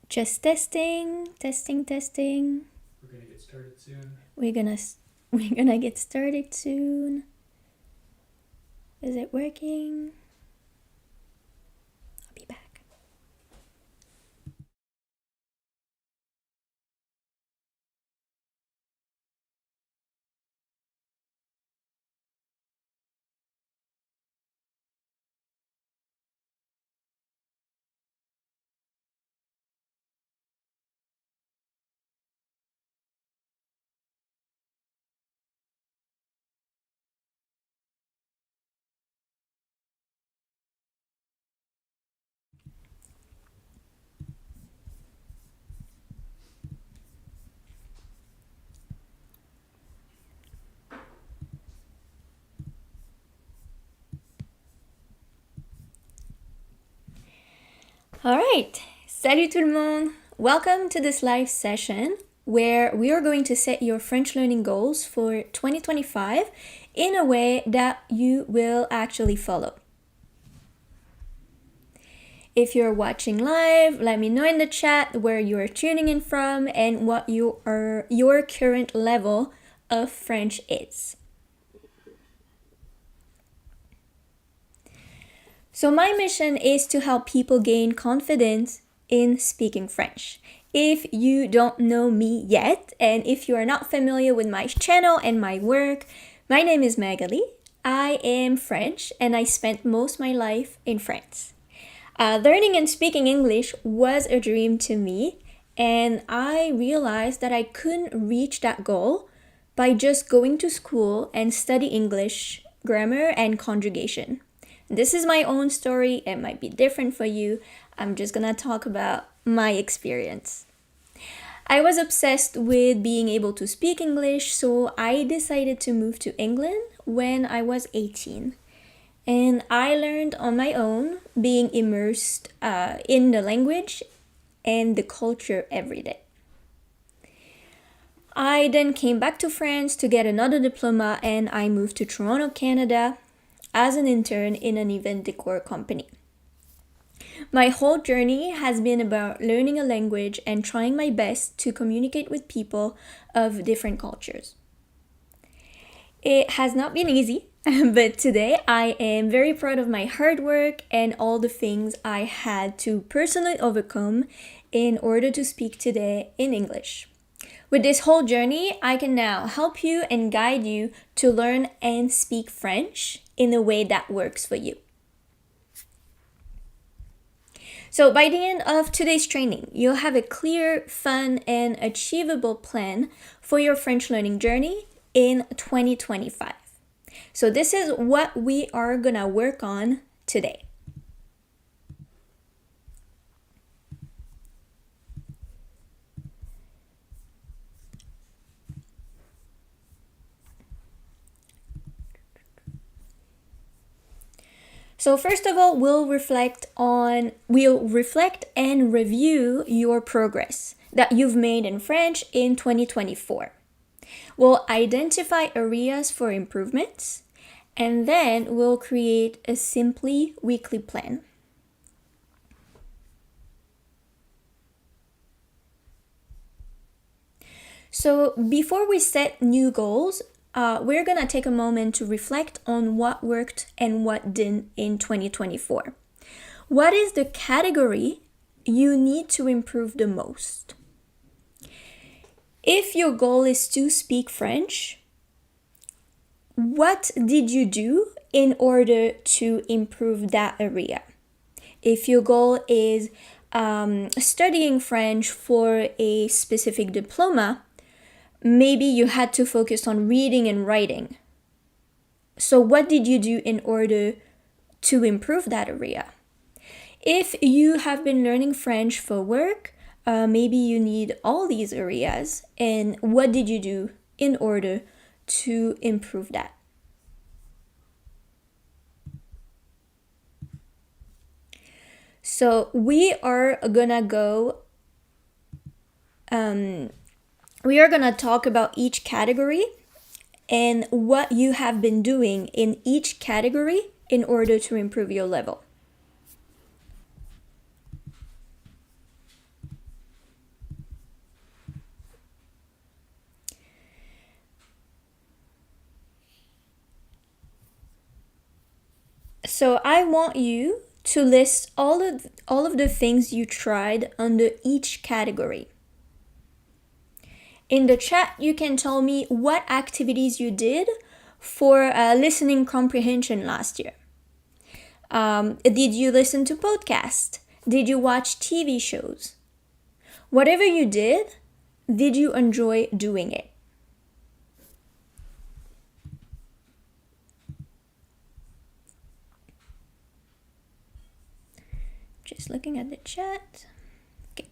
Just testing. We're gonna get started soon. We're gonna get started soon. Is it working? I'll be back. Alright, salut tout le monde! Welcome to this live session where we are going to set your French learning goals for 2025 in a way that you will actually follow. If you're watching live, let me know in the chat where you are tuning in from and what your current level of French is. So my mission is to help people gain confidence in speaking French. If you don't know me yet, and if you are not familiar with my channel and my work, my name is Magali. I am French and I spent most of my life in France. Learning and speaking English was a dream to me, and I realized that I couldn't reach that goal by just going to school and study English, grammar, and conjugation. This is my own story. It might be different for you. I'm just gonna talk about my experience. I was obsessed with being able to speak English, so I decided to move to England when I was 18. And I learned on my own, being immersed in the language and the culture every day. I then came back to France to get another diploma, and I moved to Toronto, Canada, as an intern in an event decor company. My whole journey has been about learning a language and trying my best to communicate with people of different cultures. It has not been easy, but today I am very proud of my hard work and all the things I had to personally overcome in order to speak today in English. With this whole journey, I can now help you and guide you to learn and speak French in a way that works for you. So by the end of today's training, you'll have a clear, fun, and achievable plan for your French learning journey in 2025. So this is what we are gonna work on today. So first of all, we'll reflect and review your progress that you've made in French in 2024. We'll identify areas for improvements, and then we'll create a Simply weekly plan. So before we set new goals, we're gonna take a moment to reflect on what worked and what didn't in 2024. What is the category you need to improve the most? If your goal is to speak French, what did you do in order to improve that area? If your goal is studying French for a specific diploma, maybe you had to focus on reading and writing. So what did you do in order to improve that area? If you have been learning French for work, maybe you need all these areas, and what did you do in order to improve that? So we are gonna talk about each category and what you have been doing in each category in order to improve your level. So I want you to list all of the things you tried under each category. In the chat, you can tell me what activities you did for listening comprehension last year. Did you listen to podcasts? Did you watch TV shows? Whatever you did you enjoy doing it? Just looking at the chat. Okay.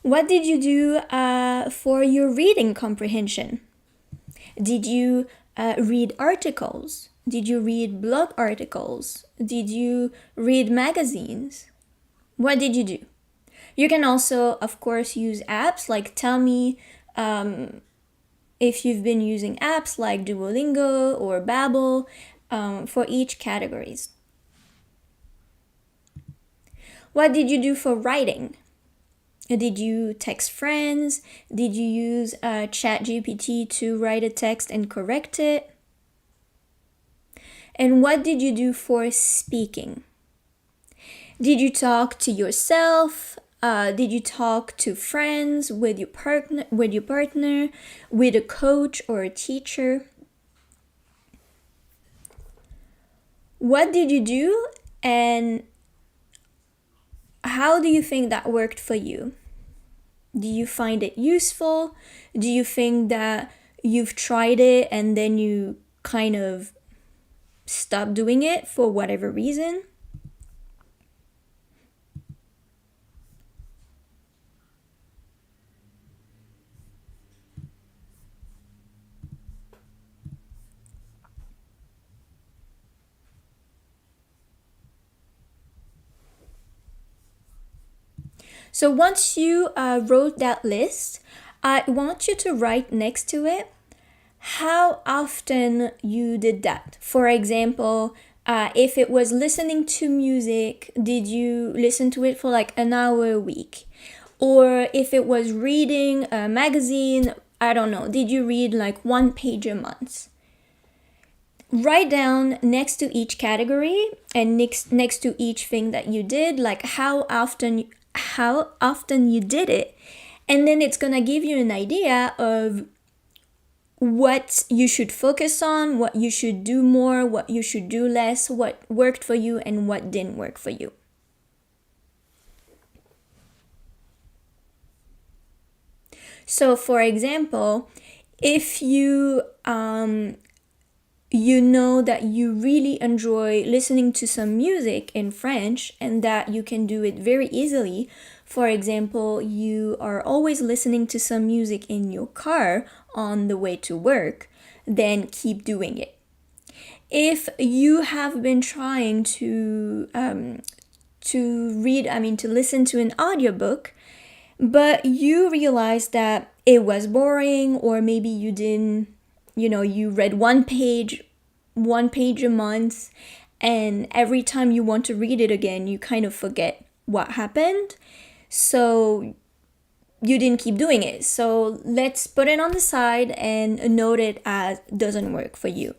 What did you do for your reading comprehension? Did you read articles? Did you read blog articles? Did you read magazines? What did you do? You can also, of course, use apps. Like, tell me if you've been using apps like Duolingo or Babbel for each categories. What did you do for writing? Did you text friends? Did you use ChatGPT to write a text and correct it? And what did you do for speaking? Did you talk to yourself? Did you talk to friends, with your partner, with a coach or a teacher? What did you do, and how do you think that worked for you? Do you find it useful? Do you think that you've tried it and then you kind of stopped doing it for whatever reason? So once you wrote that list, I want you to write next to it how often you did that. For example, if it was listening to music, did you listen to it for like an hour a week? Or if it was reading a magazine, I don't know, did you read like 1 page a month? Write down next to each category and next to each thing that you did, like how often you did it. And then it's gonna give you an idea of what you should focus on, what you should do more, what you should do less, what worked for you and what didn't work for you. So for example, if you know that you really enjoy listening to some music in French and that you can do it very easily. For example, you are always listening to some music in your car on the way to work, then keep doing it. If you have been trying to listen to an audiobook, but you realize that it was boring, or maybe you didn't, you read 1 page a month, and every time you want to read it again, you kind of forget what happened. So you didn't keep doing it. So let's put it on the side and note it as doesn't work for you,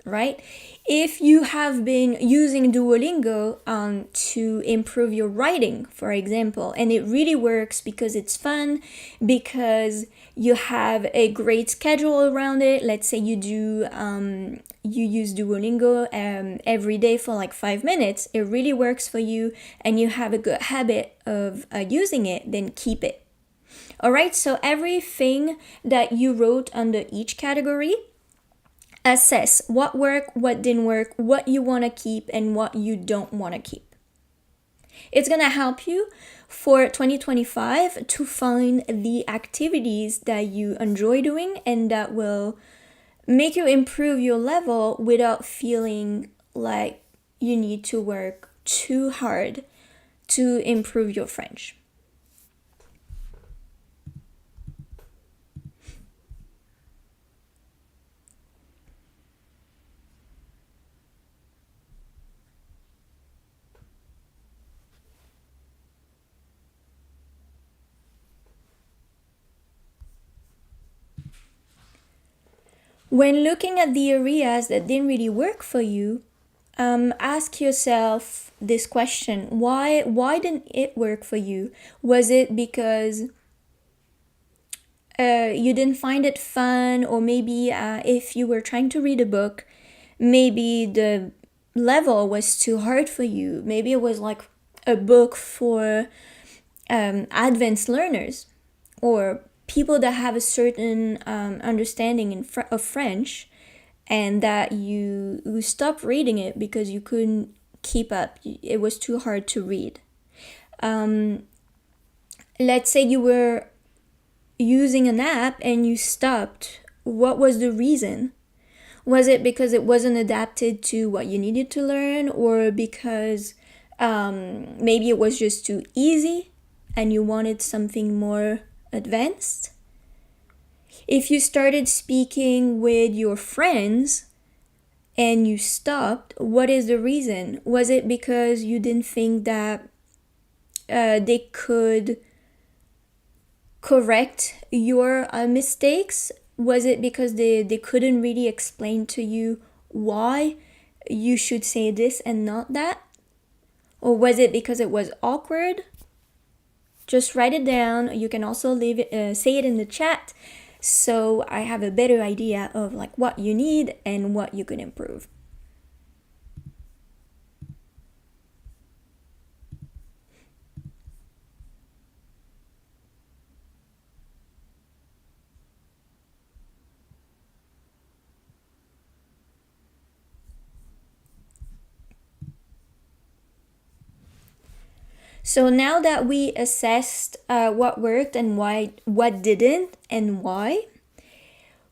right? If you have been using Duolingo to improve your writing, for example, and it really works because it's fun, because you have a great schedule around it. Let's say you use Duolingo every day for like 5 minutes. It really works for you and you have a good habit of using it, then keep it. All right, so everything that you wrote under each category, assess what worked, what didn't work, what you want to keep, and what you don't want to keep. It's going to help you for 2025 to find the activities that you enjoy doing and that will make you improve your level without feeling like you need to work too hard to improve your French. When looking at the areas that didn't really work for you, ask yourself this question: why didn't it work for you? Was it because you didn't find it fun, or maybe if you were trying to read a book, maybe the level was too hard for you? Maybe it was like a book for advanced learners or people that have a certain understanding of French, and that you stopped reading it because you couldn't keep up. It was too hard to read. Let's say you were using an app and you stopped. What was the reason? Was it because it wasn't adapted to what you needed to learn, or because maybe it was just too easy and you wanted something more advanced? If you started speaking with your friends and you stopped, what is the reason? Was it because you didn't think that they could correct your mistakes? Was it because they couldn't really explain to you why you should say this and not that? Or was it because it was awkward? Just write it down. You can also leave it, say it in the chat, so I have a better idea of like what you need and what you could improve. So now that we assessed what worked and what didn't and why,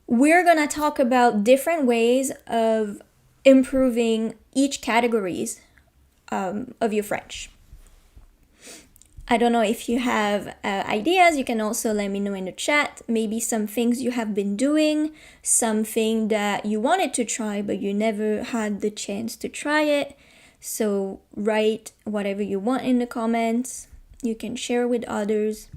we're gonna talk about different ways of improving each categories of your French. I don't know if you have ideas. You can also let me know in the chat. Maybe some things you have been doing, something that you wanted to try but you never had the chance to try it. So write whatever you want in the comments. You can share with others.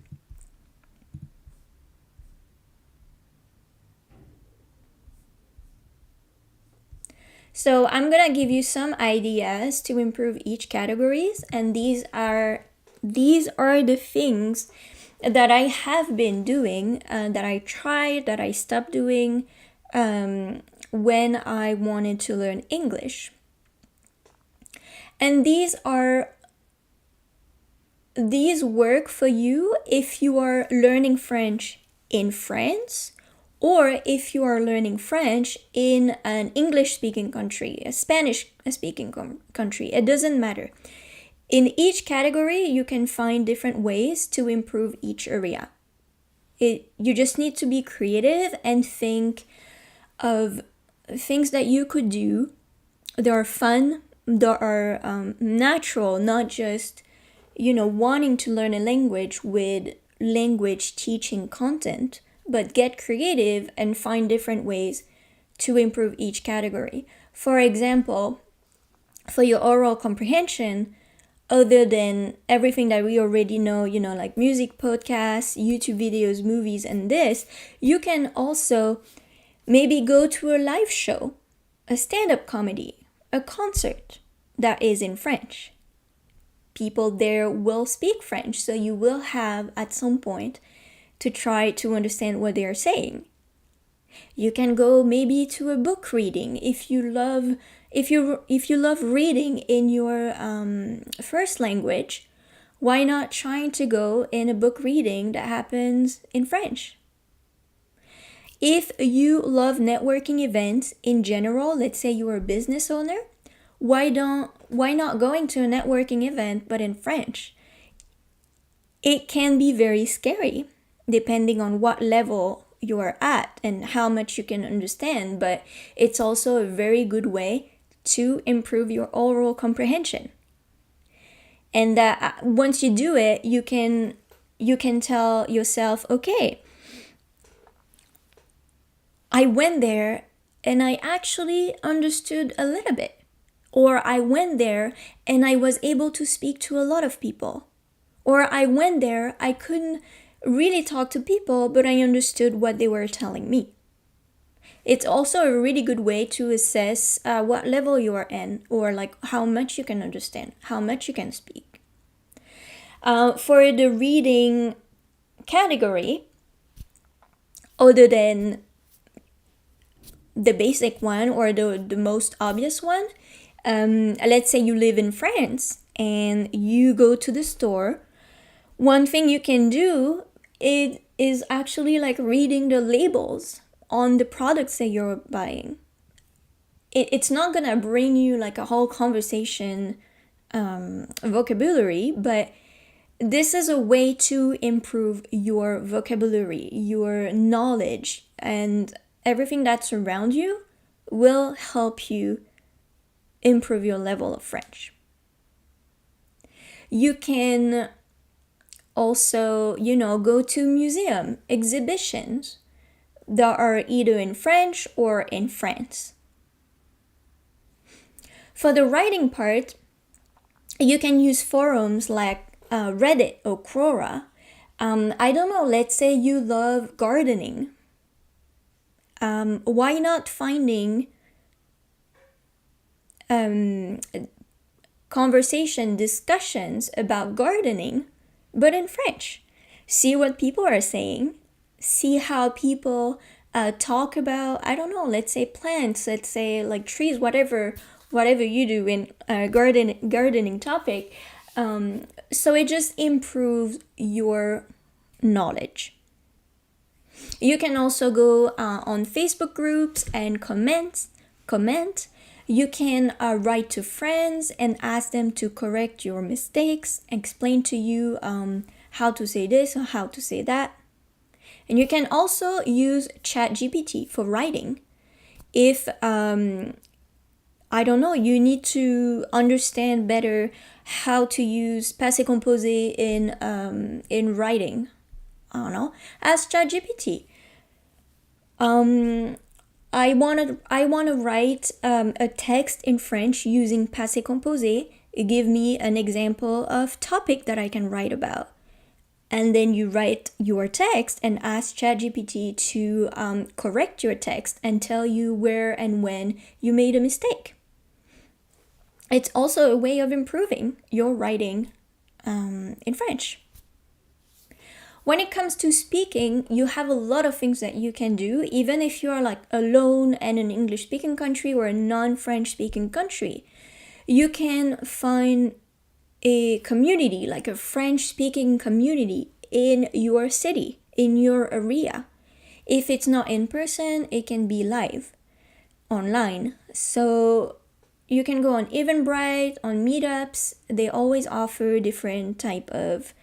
So I'm gonna give you some ideas to improve each categories, and these are the things that I have been doing, that I tried, that I stopped doing when I wanted to learn English. And these work for you if you are learning French in France, or if you are learning French in an English-speaking country, a Spanish-speaking country. It doesn't matter. In each category, you can find different ways to improve each area. You just need to be creative and think of things that you could do that are fun, that are natural, not just, wanting to learn a language with language teaching content, but get creative and find different ways to improve each category. For example, for your oral comprehension, other than everything that we already know, like music, podcasts, YouTube videos, movies, and this, you can also maybe go to a live show, a stand-up comedy, a concert that is in French. People there will speak French, so you will have at some point to try to understand what they are saying. You can go maybe to a book reading if you love reading in your first language. Why not trying to go in a book reading that happens in French? If you love networking events in general, let's say you're a business owner, why not going to a networking event but in French? It can be very scary depending on what level you are at and how much you can understand, but it's also a very good way to improve your oral comprehension. And once you do it, you can tell yourself, okay, I went there and I actually understood a little bit. Or I went there and I was able to speak to a lot of people. Or I went there, I couldn't really talk to people, but I understood what they were telling me. It's also a really good way to assess what level you are in, or like how much you can understand, how much you can speak. For the reading category, other than the basic one or the most obvious one, let's say you live in France and you go to the store, one thing you can do is actually like reading the labels on the products that you're buying. It's not gonna bring you like a whole conversation vocabulary, but this is a way to improve your vocabulary, your knowledge, and everything that's around you will help you improve your level of French. You can also, go to museum exhibitions that are either in French or in France. For the writing part, you can use forums like Reddit or Quora. I don't know, let's say you love gardening. Why not finding conversation discussions about gardening, but in French? See what people are saying. See how people talk about, I don't know, let's say plants, let's say like trees, whatever you do in gardening topic. So it just improves your knowledge. You can also go on Facebook groups and comment. You can write to friends and ask them to correct your mistakes, explain to you how to say this or how to say that. And you can also use ChatGPT for writing. If I don't know, you need to understand better how to use passé composé in writing. I don't know, ask ChatGPT. I wanna write a text in French using passé composé. Give me an example of topic that I can write about. And then you write your text and ask ChatGPT to correct your text and tell you where and when you made a mistake. It's also a way of improving your writing in French. When it comes to speaking, you have a lot of things that you can do, even if you are like alone in an English-speaking country or a non-French-speaking country. You can find a community, like a French-speaking community in your city, in your area. If it's not in person, it can be live, online. So you can go on Eventbrite, on meetups. They always offer different type of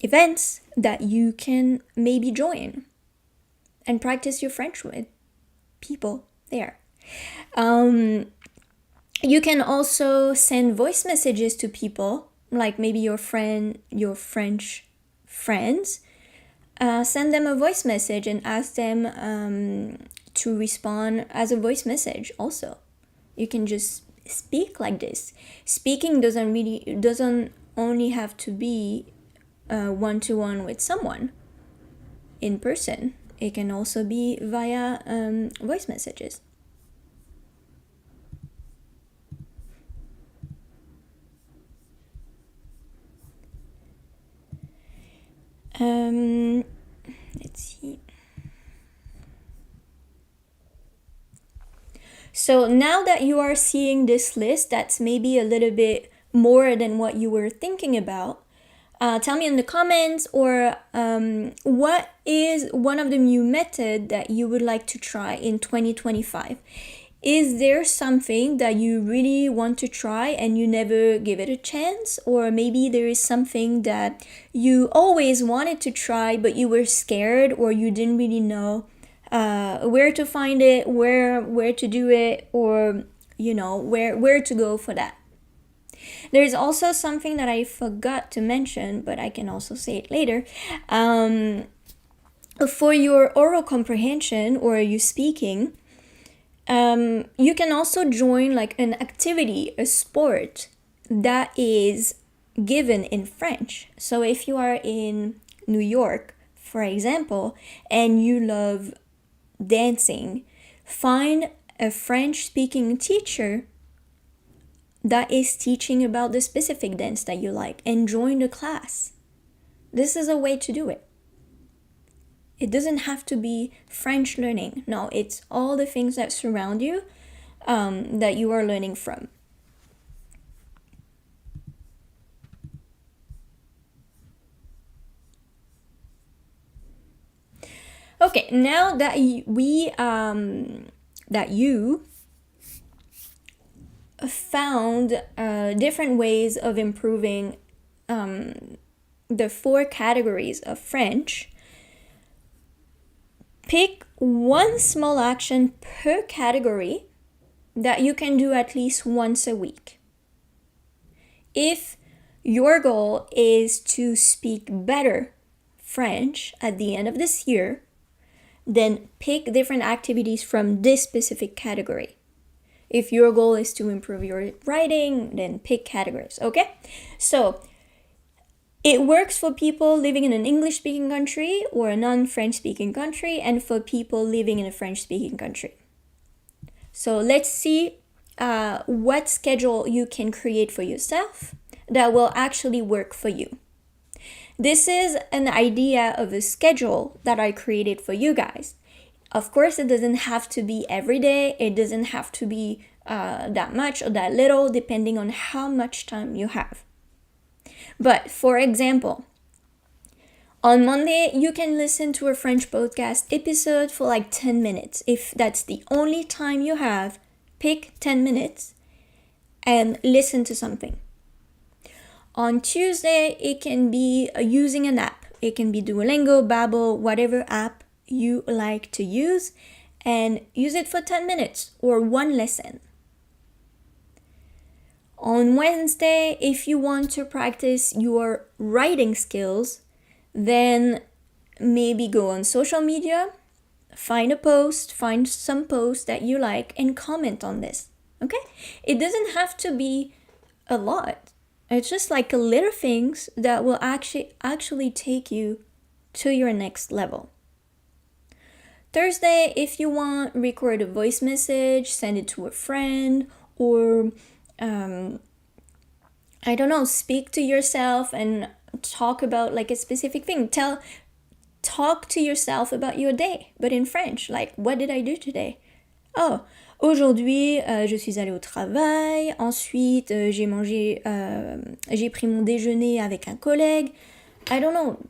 events that you can maybe join and practice your French with people there. You can also send voice messages to people, like maybe your French friends. Send them a voice message and ask them to respond as a voice message also. You can just speak like this. Speaking doesn't only have to be one-to-one with someone in person. It can also be via voice messages. Let's see. So now that you are seeing this list, that's maybe a little bit more than what you were thinking about. Tell me in the comments, or what is one of the new methods that you would like to try in 2025? Is there something that you really want to try and you never give it a chance? Or maybe there is something that you always wanted to try but you were scared, or you didn't really know where to find it, where to do it, or where to go for that. There's also something that I forgot to mention, but I can also say it later. For your oral comprehension or you speaking, you can also join like an activity, a sport that is given in French. So if you are in New York, for example, and you love dancing, find a French-speaking teacher that is teaching about the specific dance that you like and join the class. This is a way to do it. It doesn't have to be French learning. No, it's all the things that surround you that you are learning from. Okay, now that you found different ways of improving the 4 categories of French, pick one small action per category that you can do at least once a week. If your goal is to speak better French at the end of this year, then pick different activities from this specific category. If your goal is to improve your writing, then pick categories, okay? So it works for people living in an English-speaking country or a non-French-speaking country, and for people living in a French-speaking country. So let's see what schedule you can create for yourself that will actually work for you. This is an idea of a schedule that I created for you guys. Of course, it doesn't have to be every day. It doesn't have to be that much or that little, depending on how much time you have. But for example, on Monday, you can listen to a French podcast episode for like 10 minutes. If that's the only time you have, pick 10 minutes and listen to something. On Tuesday, it can be using an app. It can be Duolingo, Babbel, whatever app you like to use, and use it for 10 minutes or one lesson. On Wednesday, if you want to practice your writing skills, then maybe go on social media, find some post that you like, and comment on this, okay? It doesn't have to be a lot. It's just like a little things that will actually take you to your next level. Thursday, if you want, record a voice message, send it to a friend, or I don't know, speak to yourself and talk about like a specific thing. Talk to yourself about your day, but in French. Like, what did I do today? Oh, aujourd'hui, je suis allée au travail. Ensuite, j'ai pris mon déjeuner avec un collègue. I don't know.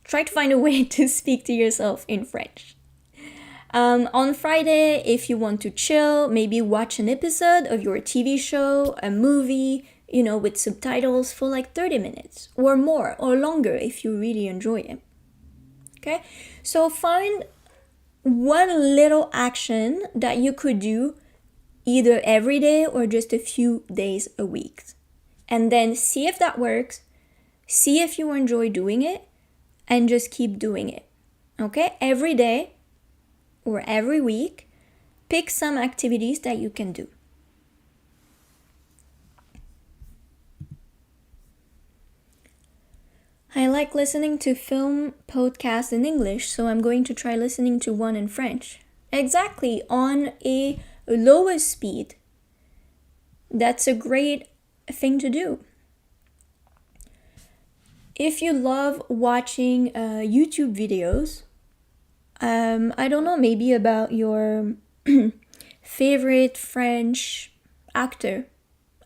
Try to find a way to speak to yourself in French. On Friday, if you want to chill, maybe watch an episode of your TV show, a movie, with subtitles for like 30 minutes or more or longer if you really enjoy it. Okay? So find one little action that you could do either every day or just a few days a week. And then see if that works, see if you enjoy doing it, and just keep doing it. Okay? Every day or every week, pick some activities that you can do. I like listening to film podcasts in English, so I'm going to try listening to one in French. Exactly, on a lower speed. That's a great thing to do. If you love watching YouTube videos, I don't know, maybe about your favorite French actor,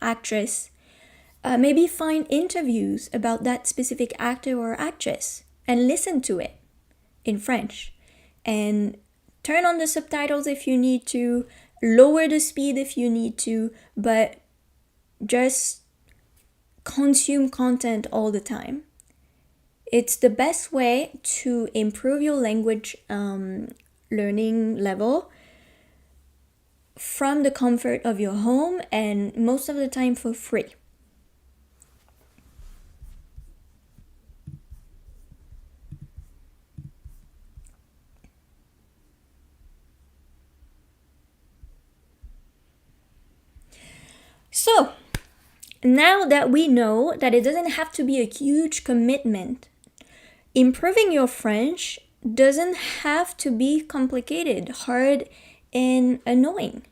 actress, maybe find interviews about that specific actor or actress and listen to it in French. And turn on the subtitles if you need to, lower the speed if you need to, but just consume content all the time. It's the best way to improve your language learning level from the comfort of your home, and most of the time for free. So, now that we know that it doesn't have to be a huge commitment, improving your French doesn't have to be complicated, hard, and annoying.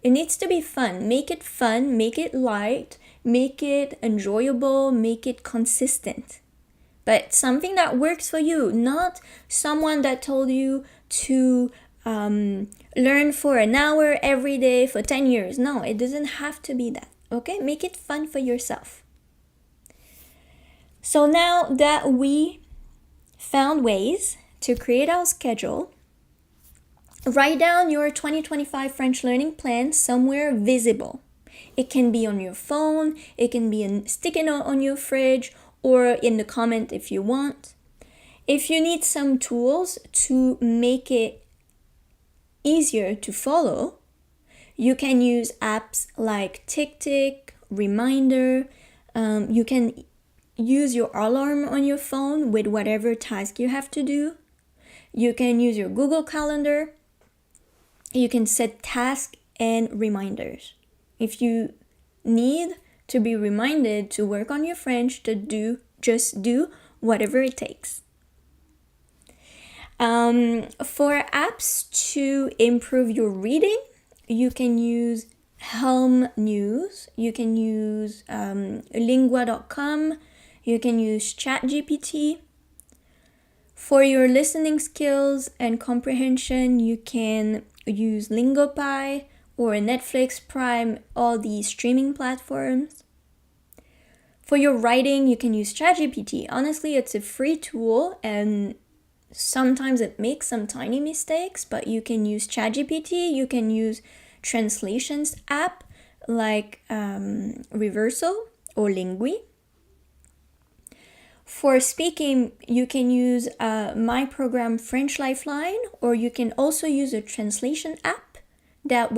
It needs to be fun. Make it light, make it enjoyable, make it consistent. But something that works for you, not someone that told you to learn for an hour every day for 10 years. No, it doesn't have to be that. Okay? Make it fun for yourself. So now that we found ways to create our schedule, write down your 2025 French learning plan somewhere visible. It can be on your phone, it can be a sticky note on your fridge, or in the comment if you want. If you need some tools to make it easier to follow, you can use apps like TickTick, Reminder. You can use your alarm on your phone with whatever task you have to do. You can use your Google Calendar. You can set tasks and reminders. If you need to be reminded to work on your French, just do whatever it takes. For apps to improve your reading, you can use Helm News. You can use lingua.com. You can use ChatGPT. For your listening skills and comprehension, you can use Lingopie or Netflix Prime, all these streaming platforms. For your writing, you can use ChatGPT. Honestly, it's a free tool and sometimes it makes some tiny mistakes, but you can use ChatGPT. You can use translations app like Reversal or Lingui. For speaking, you can use my program French Lifeline, or you can also use a translation app that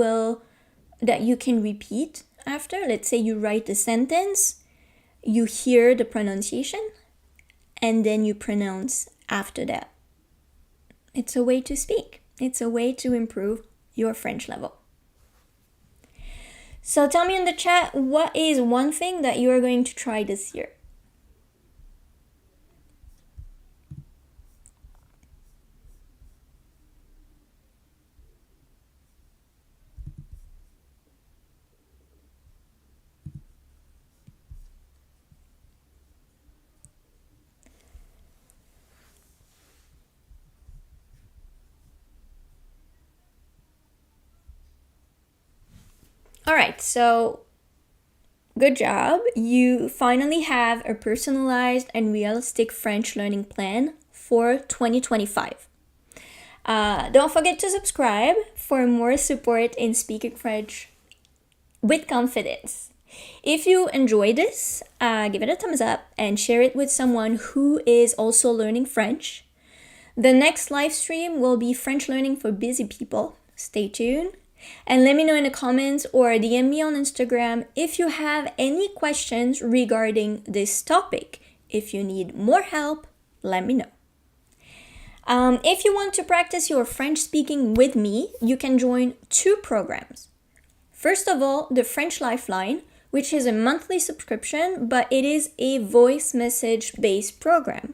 you can repeat after. Let's say you write a sentence, you hear the pronunciation, and then you pronounce after that. It's a way to speak. It's a way to improve your French level. So tell me in the chat, what is one thing that you are going to try this year? All right, so good job. You finally have a personalized and realistic French learning plan for 2025. Don't forget to subscribe for more support in speaking French with confidence. If you enjoyed this, give it a thumbs up and share it with someone who is also learning French. The next live stream will be French learning for busy people. Stay tuned. And let me know in the comments or DM me on Instagram if you have any questions regarding this topic. If you need more help, let me know. If you want to practice your French speaking with me, you can join 2 programs. First of all, the French Lifeline, which is a monthly subscription, but it is a voice message-based program.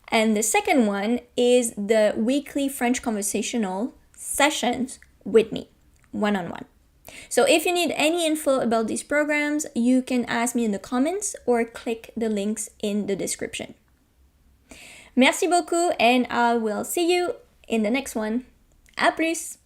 And the second one is the weekly French conversational sessions with me, one-on-one. So if you need any info about these programs, you can ask me in the comments or click the links in the description. Merci beaucoup, and I will see you in the next one. À plus!